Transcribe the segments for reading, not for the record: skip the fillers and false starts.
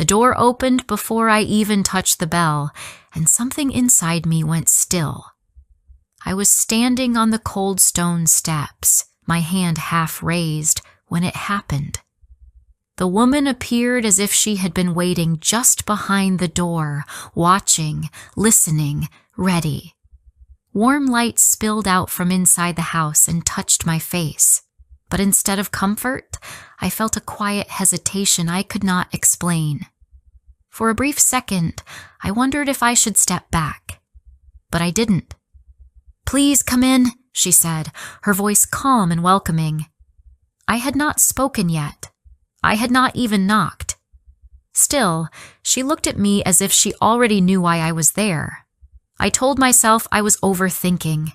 The door opened before I even touched the bell, and something inside me went still. I was standing on the cold stone steps, my hand half raised, when it happened. The woman appeared as if she had been waiting just behind the door, watching, listening, ready. Warm light spilled out from inside the house and touched my face. But instead of comfort, I felt a quiet hesitation I could not explain. For a brief second, I wondered if I should step back. But I didn't. "Please come in," she said, her voice calm and welcoming. I had not spoken yet. I had not even knocked. Still, she looked at me as if she already knew why I was there. I told myself I was overthinking.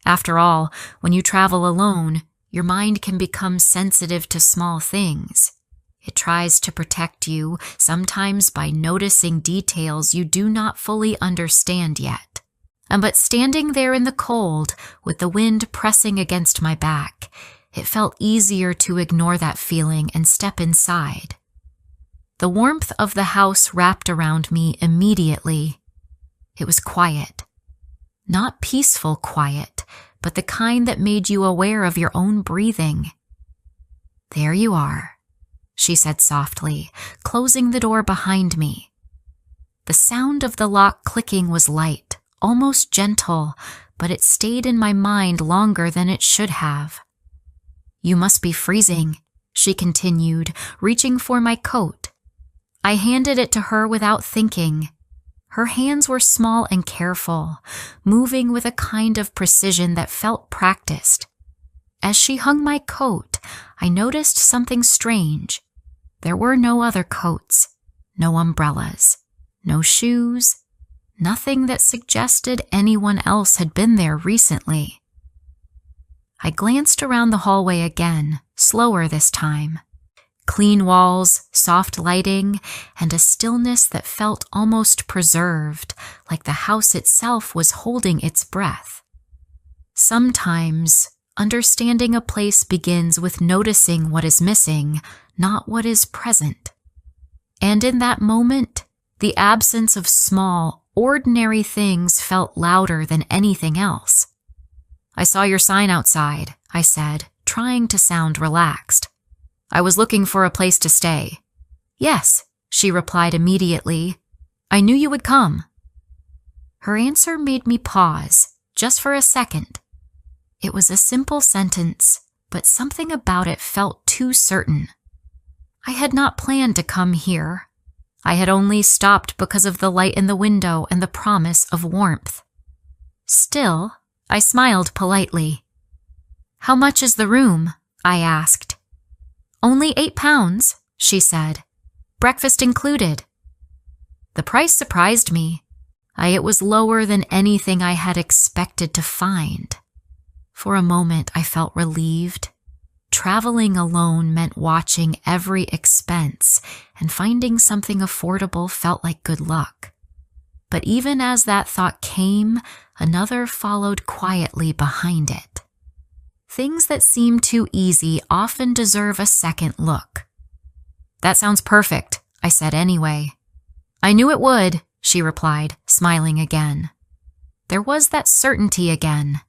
After all, when you travel alone, your mind can become sensitive to small things. It tries to protect you, sometimes by noticing details you do not fully understand yet. But standing there in the cold, with the wind pressing against my back, it felt easier to ignore that feeling and step inside. The warmth of the house wrapped around me immediately. It was quiet. Not peaceful quiet, but the kind that made you aware of your own breathing. "There you are," she said softly, closing the door behind me. The sound of the lock clicking was light, almost gentle, but it stayed in my mind longer than it should have. "You must be freezing," she continued, reaching for my coat. I handed it to her without thinking. Her hands were small and careful, moving with a kind of precision that felt practiced. As she hung my coat, I noticed something strange. There were no other coats, no umbrellas, no shoes, nothing that suggested anyone else had been there recently. I glanced around the hallway again, slower this time. Clean walls, soft lighting, and a stillness that felt almost preserved, like the house itself was holding its breath. Sometimes, understanding a place begins with noticing what is missing, not what is present. And in that moment, the absence of small, ordinary things felt louder than anything else. "I saw your sign outside," I said, trying to sound relaxed. "I was looking for a place to stay." "Yes," she replied immediately. "I knew you would come." Her answer made me pause, just for a second. It was a simple sentence, but something about it felt too certain. I had not planned to come here. I had only stopped because of the light in the window and the promise of warmth. Still, I smiled politely. "How much is the room?" I asked. "Only £8, she said. "Breakfast included." The price surprised me. It was lower than anything I had expected to find. For a moment, I felt relieved. Traveling alone meant watching every expense, and finding something affordable felt like good luck. But even as that thought came, another followed quietly behind it. Things that seem too easy often deserve a second look. "That sounds perfect," I said anyway. "I knew it would," she replied, smiling again. There was that certainty again.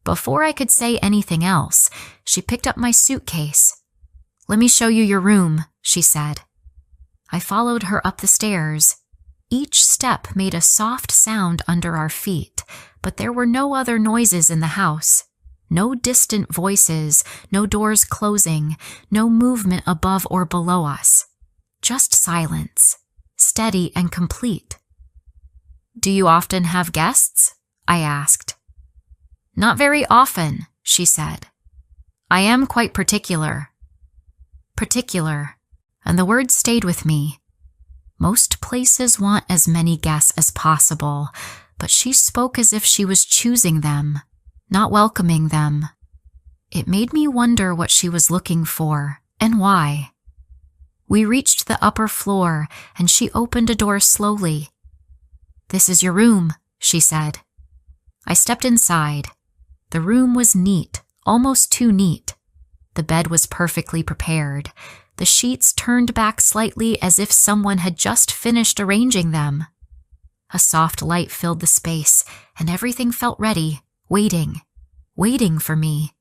Before I could say anything else, she picked up my suitcase. "Let me show you your room," she said. I followed her up the stairs. Each step made a soft sound under our feet, but there were no other noises in the house. No distant voices, no doors closing, no movement above or below us. Just silence, steady and complete. "Do you often have guests?" I asked. "Not very often," she said. "I am quite particular." Particular, and the word stayed with me. Most places want as many guests as possible, but she spoke as if she was choosing them, not welcoming them. It made me wonder what she was looking for, and why. We reached the upper floor, and she opened a door slowly. "This is your room," she said. I stepped inside. The room was neat, almost too neat. The bed was perfectly prepared. the sheets turned back slightly as if someone had just finished arranging them. A soft light filled the space, and everything felt ready, waiting for me.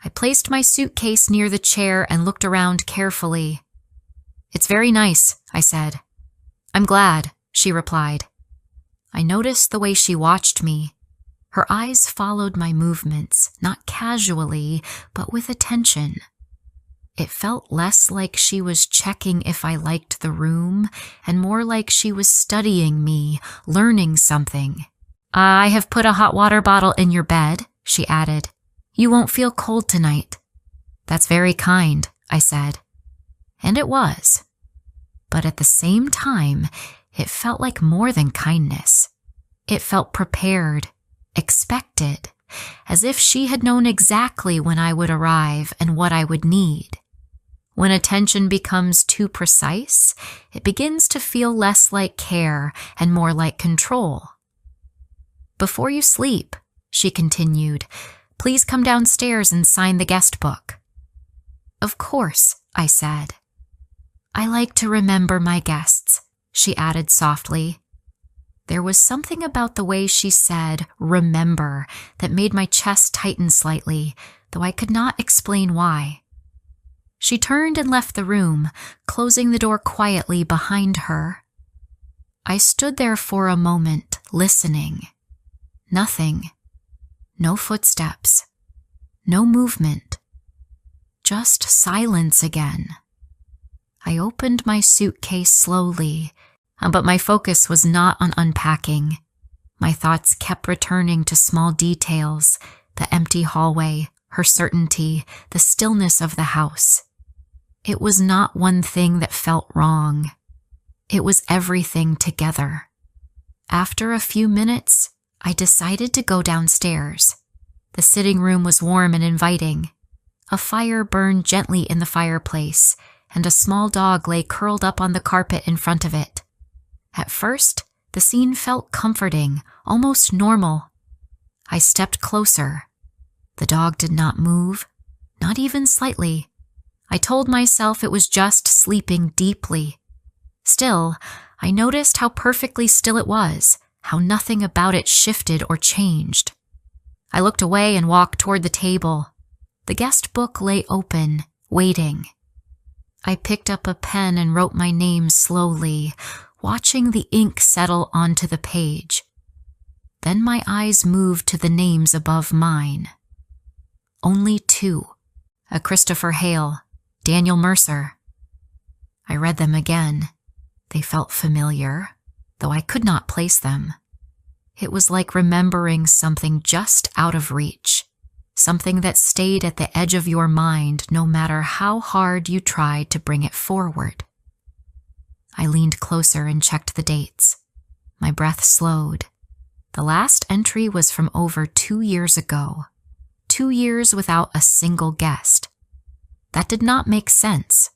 I placed my suitcase near the chair and looked around carefully. "It's very nice," I said. "I'm glad," she replied. I noticed the way she watched me. Her eyes followed my movements, not casually, but with attention. It felt less like she was checking if I liked the room, and more like she was studying me, learning something. "I have put a hot water bottle in your bed," she added. "You won't feel cold tonight." "That's very kind," I said. And it was. But at the same time, it felt like more than kindness. It felt prepared, expected, as if she had known exactly when I would arrive and what I would need. When attention becomes too precise, it begins to feel less like care and more like control. "Before you sleep," she continued, "please come downstairs and sign the guest book." "Of course," I said. "I like to remember my guests," she added softly. There was something about the way she said "remember" that made my chest tighten slightly, though I could not explain why. She turned and left the room, closing the door quietly behind her. I stood there for a moment, listening. Nothing. No footsteps. No movement. Just silence again. I opened my suitcase slowly, but my focus was not on unpacking. My thoughts kept returning to small details, the empty hallway, her certainty, the stillness of the house. It was not one thing that felt wrong. It was everything together. After a few minutes, I decided to go downstairs. The sitting room was warm and inviting. A fire burned gently in the fireplace, and a small dog lay curled up on the carpet in front of it. At first, the scene felt comforting, almost normal. I stepped closer. The dog did not move, not even slightly. I told myself it was just sleeping deeply. Still, I noticed how perfectly still it was, how nothing about it shifted or changed. I looked away and walked toward the table. The guest book lay open, waiting. I picked up a pen and wrote my name slowly, watching the ink settle onto the page. Then my eyes moved to the names above mine. Only two, a Christopher Hale, Daniel Mercer. I read them again. They felt familiar, though I could not place them. It was like remembering something just out of reach, something that stayed at the edge of your mind no matter how hard you tried to bring it forward. I leaned closer and checked the dates. My breath slowed. The last entry was from over 2 years ago. 2 years without a single guest. That did not make sense.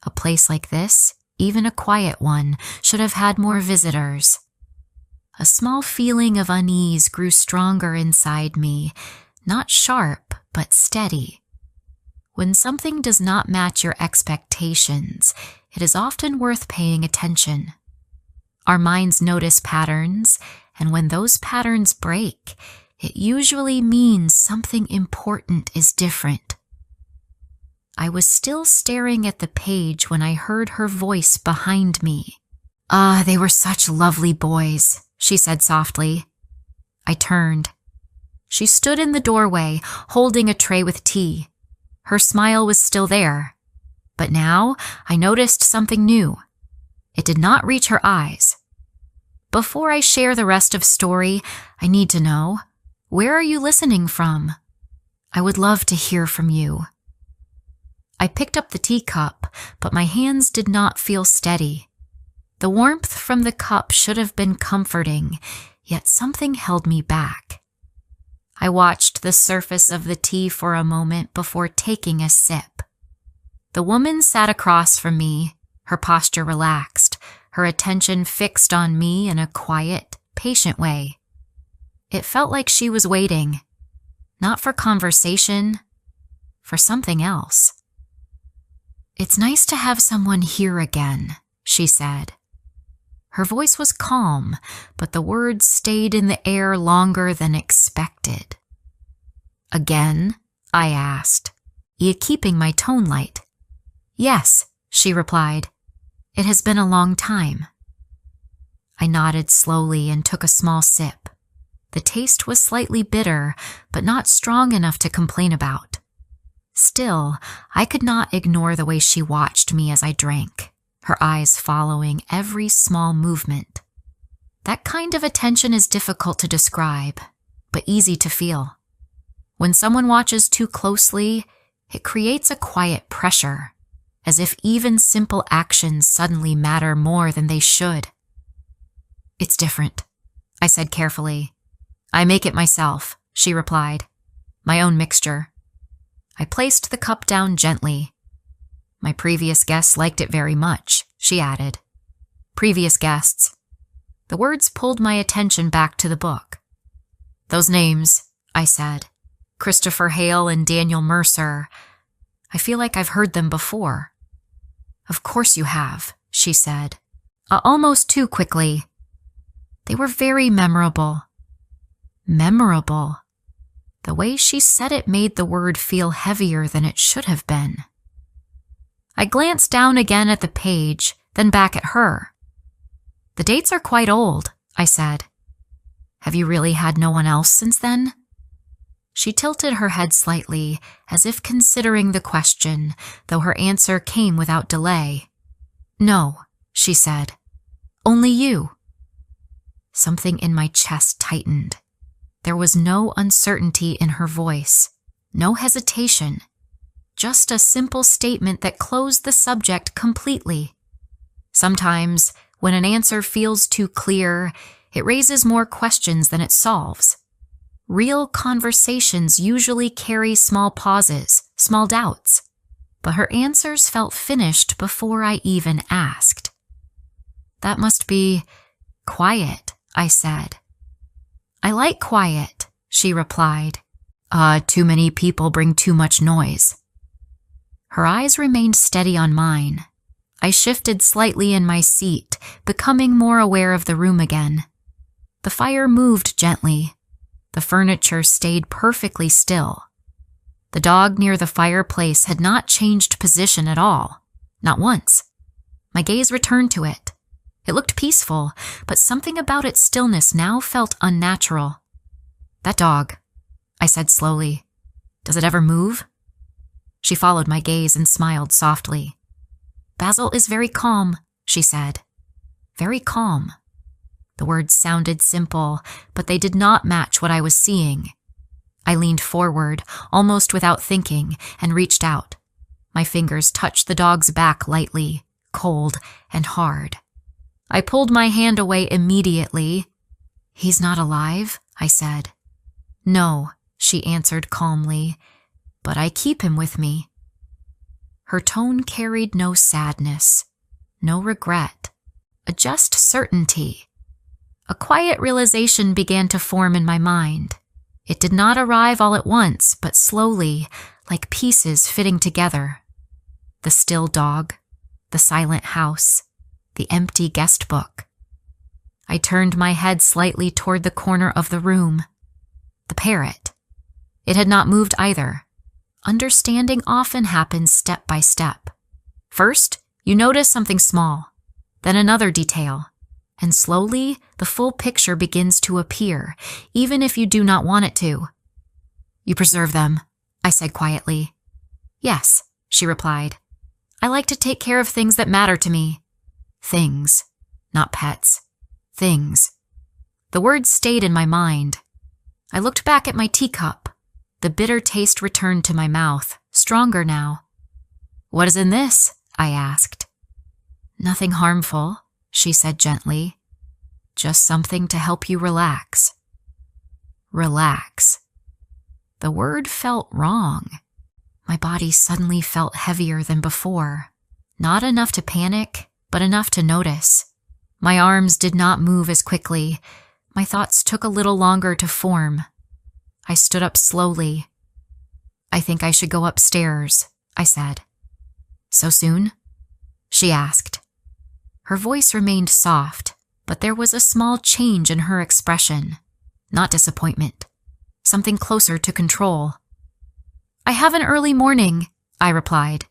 A place like this, even a quiet one, should have had more visitors. A small feeling of unease grew stronger inside me, not sharp, but steady. When something does not match your expectations, it is often worth paying attention. Our minds notice patterns, and when those patterns break, it usually means something important is different. I was still staring at the page when I heard her voice behind me. "Ah, they were such lovely boys," she said softly. I turned. She stood in the doorway, holding a tray with tea. Her smile was still there. But now I noticed something new. It did not reach her eyes. Before I share the rest of the story, I need to know, where are you listening from? I would love to hear from you. I picked up the teacup, but my hands did not feel steady. The warmth from the cup should have been comforting, yet something held me back. I watched the surface of the tea for a moment before taking a sip. The woman sat across from me, her posture relaxed, her attention fixed on me in a quiet, patient way. It felt like she was waiting, not for conversation, for something else. "It's nice to have someone here again," she said. Her voice was calm, but the words stayed in the air longer than expected. "Again?" I asked, yet keeping my tone light. "Yes," she replied. "It has been a long time." I nodded slowly and took a small sip. The taste was slightly bitter, but not strong enough to complain about. Still, I could not ignore the way she watched me as I drank, her eyes following every small movement. That kind of attention is difficult to describe, but easy to feel. When someone watches too closely, it creates a quiet pressure, as if even simple actions suddenly matter more than they should. "It's different," I said carefully. "I make it myself," she replied. "My own mixture." I placed the cup down gently. "My previous guests liked it very much," she added. "Previous guests." The words pulled my attention back to the book. "Those names," I said. "Christopher Hale and Daniel Mercer. I feel like I've heard them before." "Of course you have," she said, almost too quickly. "They were very memorable." Memorable. The way she said it made the word feel heavier than it should have been. I glanced down again at the page, then back at her. "The dates are quite old," I said. "Have you really had no one else since then?" She tilted her head slightly, as if considering the question, though her answer came without delay. "No," she said. "Only you." Something in my chest tightened. There was no uncertainty in her voice, no hesitation, just a simple statement that closed the subject completely. Sometimes, when an answer feels too clear, it raises more questions than it solves. Real conversations usually carry small pauses, small doubts, but her answers felt finished before I even asked. "That must be quiet," I said. "I like quiet," she replied. Too many people bring too much noise." Her eyes remained steady on mine. I shifted slightly in my seat, becoming more aware of the room again. The fire moved gently. The furniture stayed perfectly still. The dog near the fireplace had not changed position at all, not once. My gaze returned to it. It looked peaceful, but something about its stillness now felt unnatural. "That dog," I said slowly. "Does it ever move?" She followed my gaze and smiled softly. "Basil is very calm," she said. "Very calm." The words sounded simple, but they did not match what I was seeing. I leaned forward, almost without thinking, and reached out. My fingers touched the dog's back lightly, cold and hard. I pulled my hand away immediately. "He's not alive?" I said. "No," she answered calmly, "but I keep him with me." Her tone carried no sadness, no regret, just certainty. A quiet realization began to form in my mind. It did not arrive all at once, but slowly, like pieces fitting together. The still dog, the silent house, the empty guest book. I turned my head slightly toward the corner of the room. The parrot. It had not moved either. Understanding often happens step by step. First, you notice something small, then another detail, and slowly the full picture begins to appear, even if you do not want it to. "You preserve them," I said quietly. "Yes," she replied. "I like to take care of things that matter to me." Things, not pets. Things. The words stayed in my mind. I looked back at my teacup. The bitter taste returned to my mouth, stronger now. "What is in this?" I asked. "Nothing harmful," she said gently. "Just something to help you relax." Relax. The word felt wrong. My body suddenly felt heavier than before. Not enough to panic, but enough to notice. My arms did not move as quickly. My thoughts took a little longer to form. I stood up slowly. "I think I should go upstairs," I said. So soon? She asked. Her voice remained soft, but there was a small change in her expression. Not disappointment. Something closer to control. I have an early morning, I replied.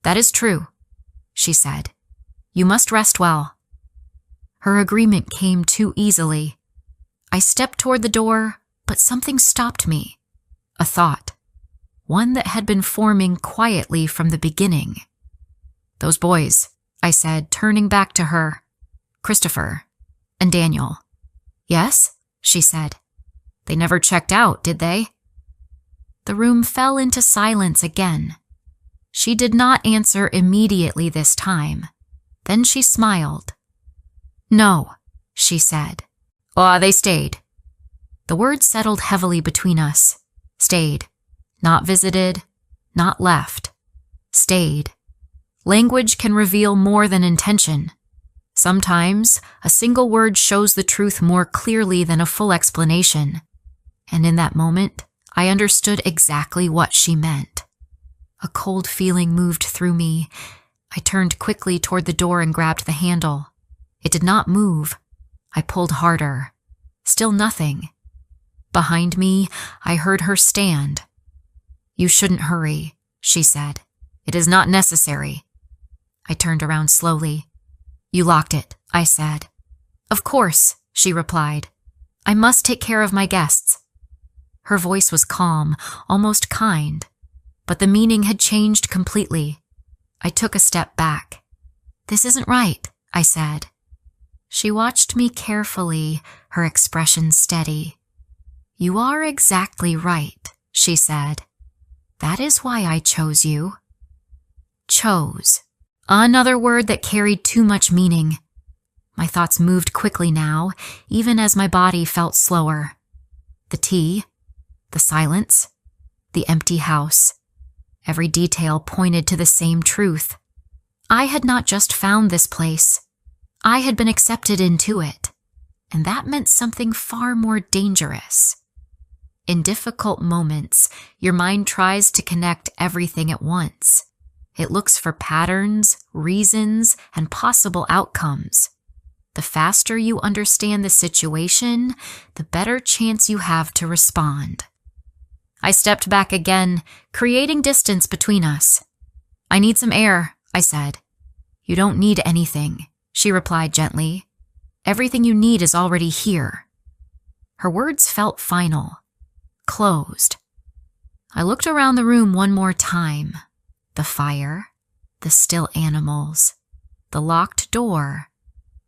That is true, she said. You must rest well. Her agreement came too easily. I stepped toward the door, but something stopped me. A thought. One that had been forming quietly from the beginning. Those boys, I said, turning back to her. Christopher and Daniel. Yes, she said. They never checked out, did they? The room fell into silence again. She did not answer immediately this time. Then she smiled. No, she said. They stayed. The words settled heavily between us. Stayed. Not visited. Not left. Stayed. Language can reveal more than intention. Sometimes, a single word shows the truth more clearly than a full explanation. And in that moment, I understood exactly what she meant. A cold feeling moved through me. I turned quickly toward the door and grabbed the handle. It did not move. I pulled harder. Still nothing. Behind me, I heard her stand. You shouldn't hurry, she said. It is not necessary. I turned around slowly. You locked it, I said. Of course, she replied. I must take care of my guests. Her voice was calm, almost kind, but the meaning had changed completely. I took a step back. This isn't right, I said. She watched me carefully, her expression steady. You are exactly right, she said. That is why I chose you. Chose. Another word that carried too much meaning. My thoughts moved quickly now, even as my body felt slower. The tea, the silence, the empty house. Every detail pointed to the same truth. I had not just found this place. I had been accepted into it, and that meant something far more dangerous. In difficult moments, your mind tries to connect everything at once. It looks for patterns, reasons, and possible outcomes. The faster you understand the situation, the better chance you have to respond. I stepped back again, creating distance between us. I need some air, I said. You don't need anything, she replied gently. Everything you need is already here. Her words felt final, closed. I looked around the room one more time. The fire, the still animals, the locked door,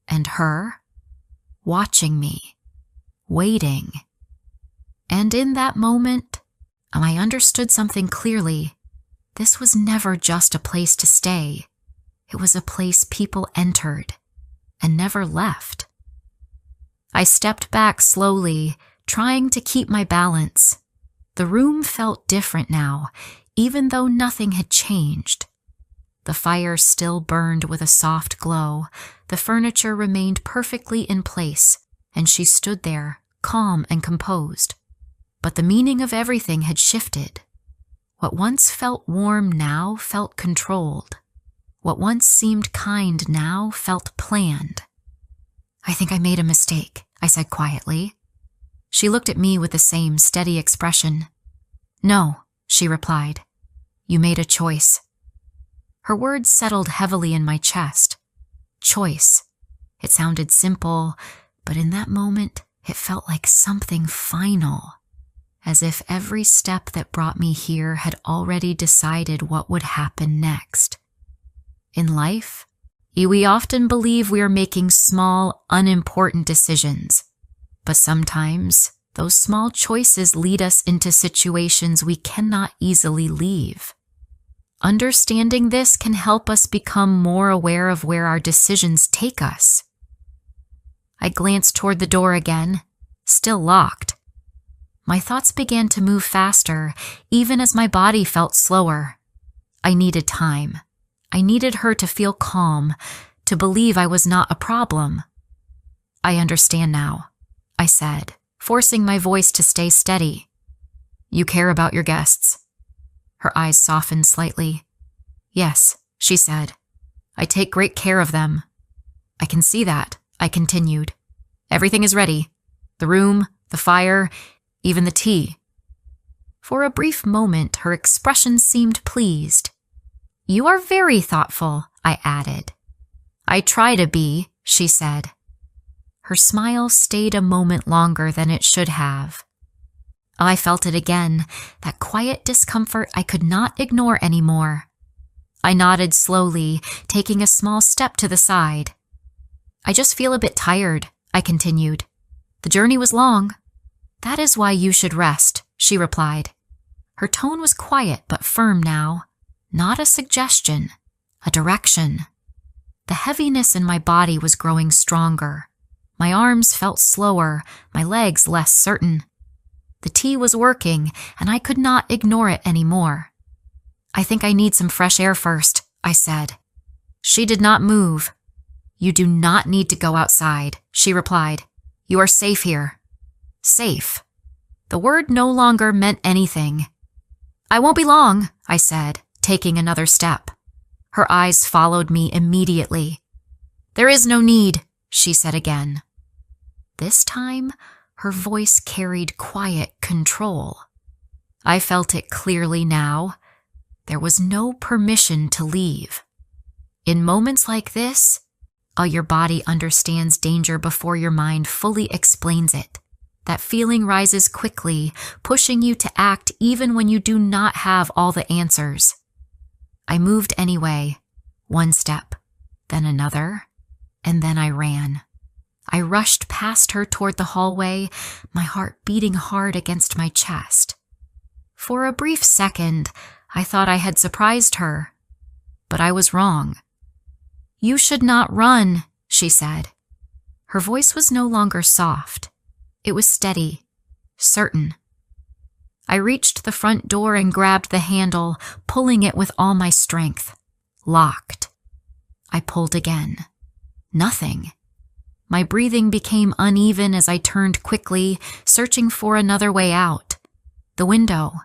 and her, watching me, waiting. And in that moment, I understood something clearly. This was never just a place to stay. It was a place people entered and never left. I stepped back slowly, trying to keep my balance. The room felt different now, even though nothing had changed. The fire still burned with a soft glow. The furniture remained perfectly in place, and she stood there, calm and composed. But the meaning of everything had shifted. What once felt warm now felt controlled. What once seemed kind now felt planned. I think I made a mistake, I said quietly. She looked at me with the same steady expression. No, she replied. You made a choice. Her words settled heavily in my chest. Choice. It sounded simple, but in that moment, it felt like something final. As if every step that brought me here had already decided what would happen next. In life, we often believe we are making small, unimportant decisions. But sometimes, those small choices lead us into situations we cannot easily leave. Understanding this can help us become more aware of where our decisions take us. I glanced toward the door again, still locked. My thoughts began to move faster, even as my body felt slower. I needed time. I needed her to feel calm, to believe I was not a problem. I understand now, I said, forcing my voice to stay steady. You care about your guests. Her eyes softened slightly. Yes, she said. "I take great care of them." "I can see that," I continued. "Everything is ready. The room, the fire, even the tea." For a brief moment, her expression seemed pleased. "You are very thoughtful," I added. "I try to be," she said. Her smile stayed a moment longer than it should have. I felt it again, that quiet discomfort I could not ignore anymore. I nodded slowly, taking a small step to the side. "I just feel a bit tired," I continued. "The journey was long." "That is why you should rest," she replied. Her tone was quiet but firm now, not a suggestion, a direction. The heaviness in my body was growing stronger. My arms felt slower, my legs less certain. The tea was working, and I could not ignore it anymore. "I think I need some fresh air first," I said. She did not move. "You do not need to go outside," she replied. "You are safe here." Safe. The word no longer meant anything. "I won't be long," I said, taking another step. Her eyes followed me immediately. "There is no need," she said again. This time, her voice carried quiet control. I felt it clearly now. There was no permission to leave. In moments like this, your body understands danger before your mind fully explains it. That feeling rises quickly, pushing you to act even when you do not have all the answers. I moved anyway, one step, then another, and then I ran. I rushed past her toward the hallway, my heart beating hard against my chest. For a brief second, I thought I had surprised her, but I was wrong. "You should not run," she said. Her voice was no longer soft. It was steady, certain. I reached the front door and grabbed the handle, pulling it with all my strength. Locked. I pulled again. Nothing. My breathing became uneven as I turned quickly, searching for another way out. The window.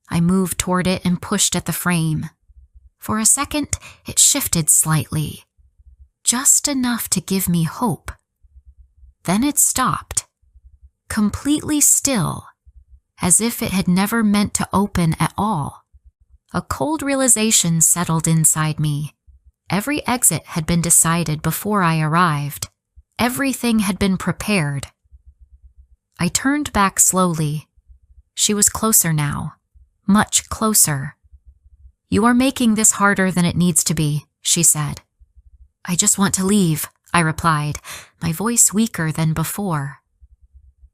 I moved toward it and pushed at the frame. For a second, it shifted slightly. Just enough to give me hope. Then it stopped. Completely still, as if it had never meant to open at all. A cold realization settled inside me. Every exit had been decided before I arrived. Everything had been prepared. I turned back slowly. She was closer now, much closer. "You are making this harder than it needs to be," she said. "I just want to leave," I replied, my voice weaker than before.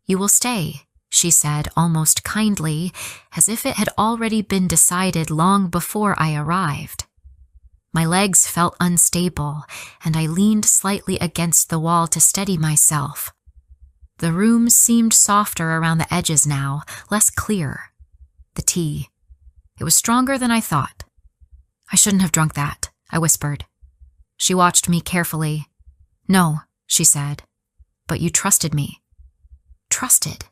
"You will stay," she said almost kindly, as if it had already been decided long before I arrived. My legs felt unstable, and I leaned slightly against the wall to steady myself. The room seemed softer around the edges now, less clear. The tea. It was stronger than I thought. "I shouldn't have drunk that," I whispered. She watched me carefully. "No," she said, "but you trusted me." Trusted.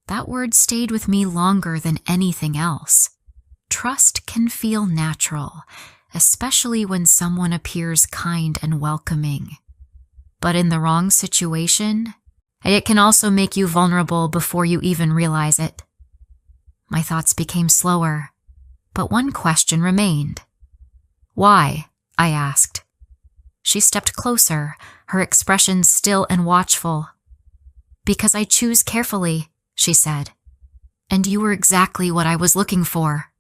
That word stayed with me longer than anything else. Trust can feel natural, especially when someone appears kind and welcoming. But in the wrong situation, it can also make you vulnerable before you even realize it. My thoughts became slower, but one question remained. "Why?" I asked. She stepped closer, her expression still and watchful. "Because I choose carefully," she said. "And you were exactly what I was looking for."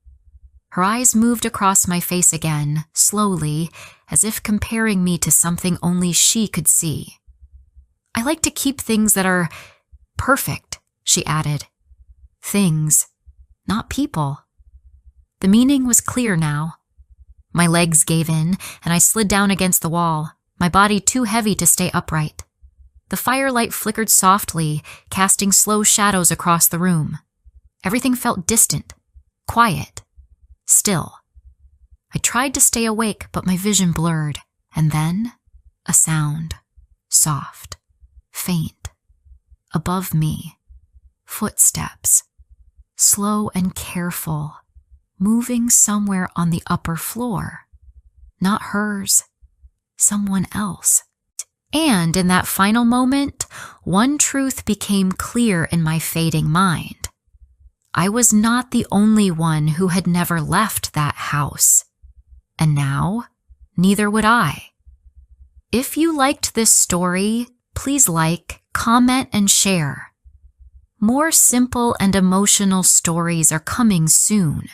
Her eyes moved across my face again, slowly, as if comparing me to something only she could see. "I like to keep things that are perfect," she added. "Things, not people." The meaning was clear now. My legs gave in, and I slid down against the wall, my body too heavy to stay upright. The firelight flickered softly, casting slow shadows across the room. Everything felt distant, quiet, still. I tried to stay awake, but my vision blurred, and then a sound, soft, faint, above me. Footsteps, slow and careful, moving somewhere on the upper floor. not hers, someone else. And in that final moment, one truth became clear in my fading mind. I was not the only one who had never left that house. And now, neither would I. If you liked this story, please like, comment, and share. More simple and emotional stories are coming soon.